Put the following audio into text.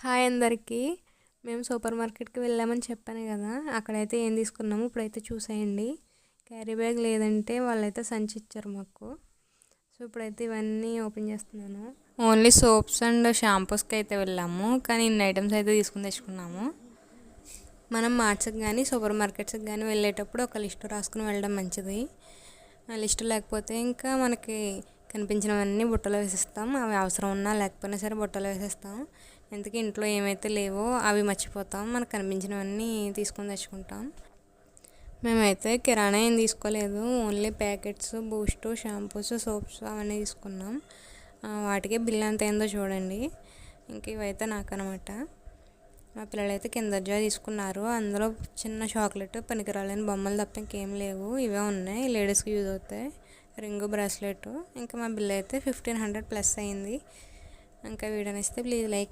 Hi అందరికీ. మేము super మార్కెట్కి వెళ్ళామని చెప్పాను కదా, అక్కడైతే ఏం తీసుకున్నాము ఇప్పుడైతే చూసేయండి. క్యారీ బ్యాగ్ లేదంటే వాళ్ళైతే సంచి ఇచ్చారు మాకు. సో ఇప్పుడైతే ఇవన్నీ ఓపెన్ చేస్తున్నాను. ఓన్లీ సోప్స్ అండ్ షాంపూస్కి అయితే వెళ్ళాము, కానీ ఇన్ని ఐటమ్స్ అయితే తెచ్చుకున్నాము. మనం మార్ట్స్కి కానీ సూపర్ మార్కెట్స్కి కానీ వెళ్ళేటప్పుడు ఒక లిస్టు రాసుకుని వెళ్ళడం మంచిది. ఆ లిస్టు లేకపోతే ఇంకా మనకి కనిపించినవన్నీ బుట్టలో వేసేస్తాం. అవి అవసరం ఉన్నా లేకపోయినా సరే బుట్టలో వేసేస్తాం. ఎందుకు ఇంట్లో ఏమైతే లేవో అవి మర్చిపోతాం, మనకు కనిపించినవన్నీ తీసుకొని తెచ్చుకుంటాం. మేమైతే కిరాణా ఏం తీసుకోలేదు, only packets, Boost, shampoos, soaps అవన్నీ తీసుకున్నాం. వాటికే బిల్ ఎంత అయిందో చూడండి. ఇంక ఇవైతే నాకనమాట. మా పిల్లలైతే కింద జాయ్ తీసుకున్నారు. అందులో చిన్న చాక్లెట్, పనికిరాలని బొమ్మలు తప్ప ఇంకేం లేవు. ఇవే ఉన్నాయి, లేడీస్కి యూజ్ అవుతాయి. Ring, bracelet. ఇంకా మా బిల్ అయితే 1500 ప్లస్ అయింది. ఇంకా వీడియో నచ్చితే ప్లీజ్ లైక్